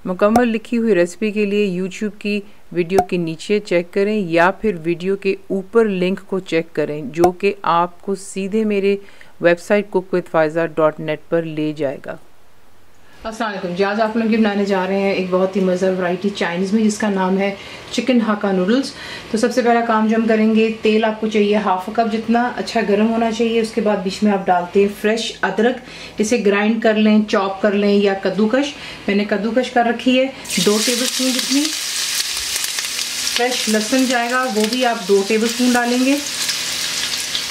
मुकम्मल लिखी हुई रेसिपी के लिए यूट्यूब की वीडियो के नीचे चेक करें या फिर वीडियो के ऊपर लिंक को चेक करें जो कि आपको सीधे मेरे वेबसाइट cookWithFaiza.net पर ले जाएगा। अस्सलाम वालेकुम जी, आज आप लोग बनाने जा रहे हैं एक बहुत ही मज़ेदार वैरायटी चाइनीज़ में जिसका नाम है चिकन हाक्का नूडल्स। तो सबसे पहला काम जो हम करेंगे, तेल आपको चाहिए हाफ कप जितना, अच्छा गर्म होना चाहिए। उसके बाद बीच में आप डालते हैं फ्रेश अदरक, इसे ग्राइंड कर लें, चॉप कर लें या कद्दूकश। मैंने कद्दूकश कर रखी है। 2 टेबलस्पून जितनी फ्रेश लहसुन जाएगा, वो भी आप 2 टेबलस्पून डालेंगे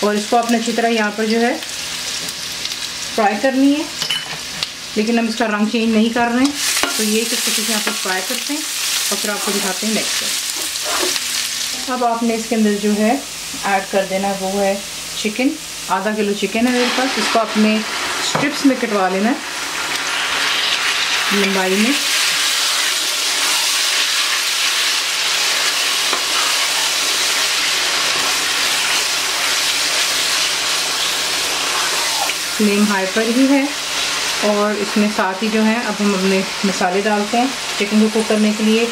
और इसको आपने अच्छी तरह यहाँ पर जो है फ्राई करनी है, लेकिन हम इसका रंग चेंज नहीं कर रहे हैं। तो ये किस तरीके से यहाँ पर फ्राई करते हैं और फिर आपको दिखाते हैं नेक्स्ट स्टेप। अब आपने इसके अंदर जो है ऐड कर देना वो है चिकन। आधा किलो चिकन है मेरे पास, इसको आपने स्ट्रिप्स में कटवा लेना है लंबाई में। फ्लेम हाई पर ही है और इसमें साथ ही जो है अब हम अपने मसाले डालते हैं चिकन को कुक करने के लिए।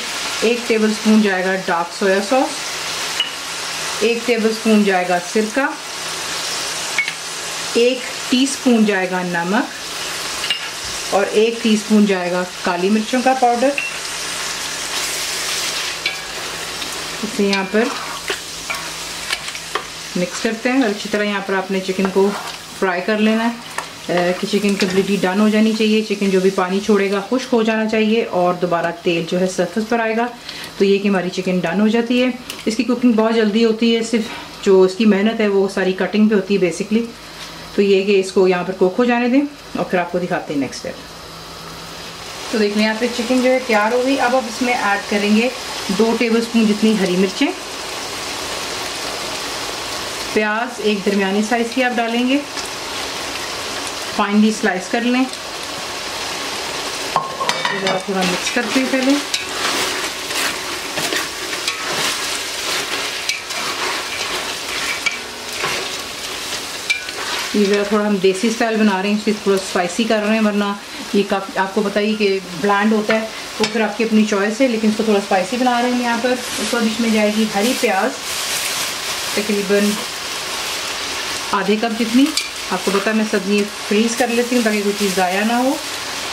1 टेबलस्पून जाएगा डार्क सोया सॉस, 1 टेबलस्पून जाएगा सिरका, 1 टीस्पून जाएगा नमक और 1 टीस्पून जाएगा काली मिर्चों का पाउडर। इसे यहाँ पर मिक्स करते हैं और अच्छी तरह यहाँ पर आपने चिकन को फ्राई कर लेना है कि चिकन कम्प्लीटली डन हो जानी चाहिए। चिकन जो भी पानी छोड़ेगा खुश्क हो जाना चाहिए और दोबारा तेल जो है सरफेस पर आएगा। तो ये कि हमारी चिकन डन हो जाती है। इसकी कुकिंग बहुत जल्दी होती है, सिर्फ जो इसकी मेहनत है वो सारी कटिंग पे होती है बेसिकली। तो ये कि इसको यहाँ पर कुक हो जाने दें और फिर आपको दिखाते हैं नेक्स्ट स्टेप। तो देख लें यहाँ पर चिकन जो है तैयार हो गई। अब आप इसमें ऐड करेंगे 2 टेबलस्पून जितनी हरी मिर्चें, प्याज 1 दरमियानी साइज़ की आप डालेंगे, फाइनली स्लाइस कर लें। ज़रा थोड़ा मिक्स करते हैं पहले। ये ज़रा थोड़ा हम देसी स्टाइल बना रहे हैं, इसलिए थोड़ा स्पाइसी कर रहे हैं, वरना ये काफ़ी आपको पता ही कि ब्लैंड होता है तो फिर आपकी अपनी चॉइस है, लेकिन इसको थोड़ा स्पाइसी बना रहे हैं यहाँ पर। उसके बीच में जाएगी हरी प्याज तकरीबन आधे कप जितनी। आपको पता है मैं सब्ज़ी फ्रीज़ कर लेती हूँ ताकि कोई चीज़ ज़ाया ना हो।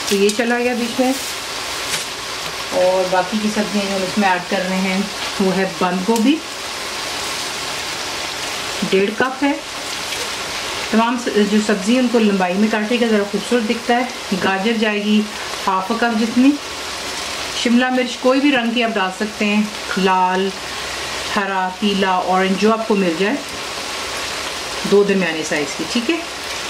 तो ये चला गया बीच में। और बाकी की सब्जियाँ जो हम इसमें ऐड कर रहे हैं वो है बंद गोभी 1.5 कप है। तमाम जो सब्ज़ी है उनको लंबाई में काटेगा, ज़रा खूबसूरत दिखता है। गाजर जाएगी हाफ कप जितनी। शिमला मिर्च कोई भी रंग की आप डाल सकते हैं, लाल, हरा, पीला, ऑरेंज, जो आपको मिल जाए, 2 दरमियाने साइज़ की। ठीक है,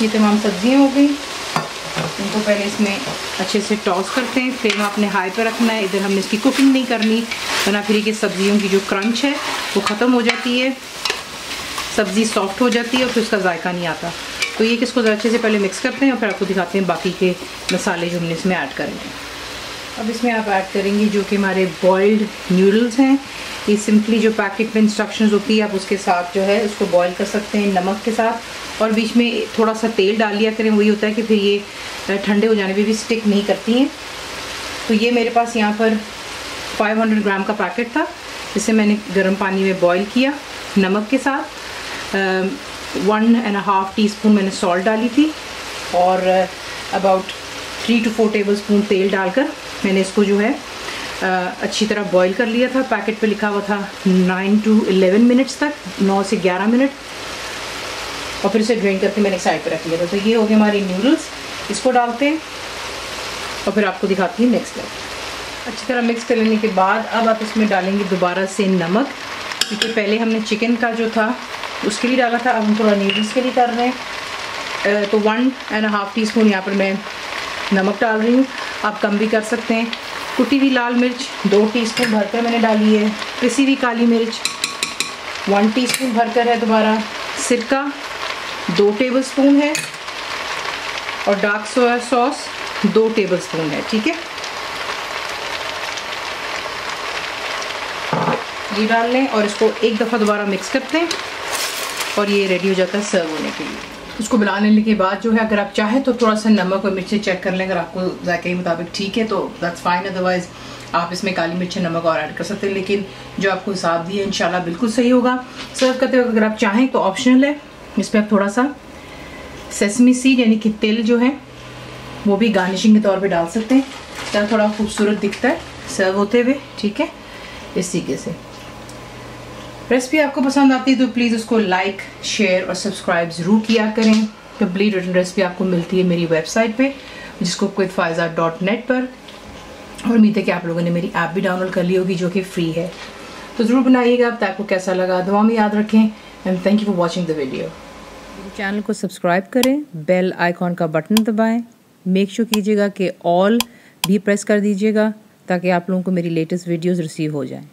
ये तमाम सब्जियां हो गई। इनको पहले इसमें अच्छे से टॉस करते हैं। फ्लेम आपने हाई पर रखना है, इधर हमने इसकी कुकिंग नहीं करनी वरना फिर ये सब्जियों की जो क्रंच है वो ख़त्म हो जाती है, सब्ज़ी सॉफ्ट हो जाती है और फिर उसका जायका नहीं आता। तो ये किसको अच्छे से पहले मिक्स करते हैं और फिर आपको दिखाते हैं बाकी के मसाले जो हमने इसमें ऐड करेंगे। अब इसमें आप ऐड करेंगे जो कि हमारे बॉइल्ड नूडल्स हैं। ये सिंपली जो पैकेट में इंस्ट्रक्शंस होती है आप उसके साथ जो है उसको बॉईल कर सकते हैं नमक के साथ, और बीच में थोड़ा सा तेल डाल लिया करें। वही होता है कि फिर ये ठंडे हो जाने पे भी स्टिक नहीं करती हैं। तो ये मेरे पास यहाँ पर 500 ग्राम का पैकेट था, जिसे मैंने गर्म पानी में बॉईल किया नमक के साथ। 1.5 टीस्पून मैंने सॉल्ट डाली थी और अबाउट 3 to 4 टेबलस्पून तेल डालकर मैंने इसको जो है अच्छी तरह बॉईल कर लिया था। पैकेट पे लिखा हुआ था 9 to 11 मिनट्स तक, 9 से 11 मिनट, और फिर इसे ड्रेन करके मैंने साइड पे रख लिया था। तो ये हो गए हमारी नूडल्स। इसको डालते हैं और फिर आपको दिखाती हूँ नेक्स्ट स्टेप। अच्छी तरह मिक्स कर लेने के बाद अब आप इसमें डालेंगे दोबारा से नमक, क्योंकि पहले हमने चिकन का जो था उसके लिए डाला था, अब हम थोड़ा नूडल्स के लिए कर रहे हैं। तो 1.5 टीस्पून यहाँ पर मैं नमक डाल रही हूँ, आप कम भी कर सकते हैं। कुटी हुई लाल मिर्च 2 टीस्पून भरकर मैंने डाली है। पिसी हुई काली मिर्च 1 टीस्पून भरकर है। दोबारा सिरका 2 टेबलस्पून है और डार्क सोया सॉस 2 टेबलस्पून है। ठीक है, ये डाल लें और इसको एक दफ़ा दोबारा मिक्स करते हैं और ये रेडी हो जाता है सर्व होने के लिए। उसको बना लेने के बाद जो है अगर आप चाहें तो थोड़ा सा नमक और मिर्ची चेक कर लें, अगर आपको जायके के मुताबिक ठीक है तो दैट्स फाइन, अदरवाइज आप इसमें काली मिर्च नमक और ऐड कर सकते हैं, लेकिन जो आपको हिसाब दिया इंशाल्लाह बिल्कुल सही होगा। सर्व करते वक्त अगर आप चाहें तो ऑप्शनल है, इसमें आप थोड़ा सा सेसमी सीड यानी कि तिल जो है वो भी गार्निशिंग के तौर पे डाल सकते हैं, ताकि थोड़ा खूबसूरत दिखता है सर्व होते हुए। ठीक है, इस तरीके से रेसिपी आपको पसंद आती है तो प्लीज़ उसको लाइक, शेयर और सब्सक्राइब ज़रूर किया करें। कंप्लीट रिटन रेसिपी आपको मिलती है मेरी वेबसाइट पे, जिसको quizfaiza.net पर, और उम्मीद है कि आप लोगों ने मेरी ऐप भी डाउनलोड कर ली होगी जो कि फ्री है, तो ज़रूर बनाइएगा। अब आपको कैसा लगा दुआ में याद रखें, and thank you for watching the video. Channel को सब्सक्राइब करें, बेल आइकॉन का बटन दबाएँ, मेक श्योर कीजिएगा कि ऑल भी प्रेस कर दीजिएगा ताकि आप लोगों को मेरी लेटेस्ट वीडियोज़ रिसीव हो जाएँ।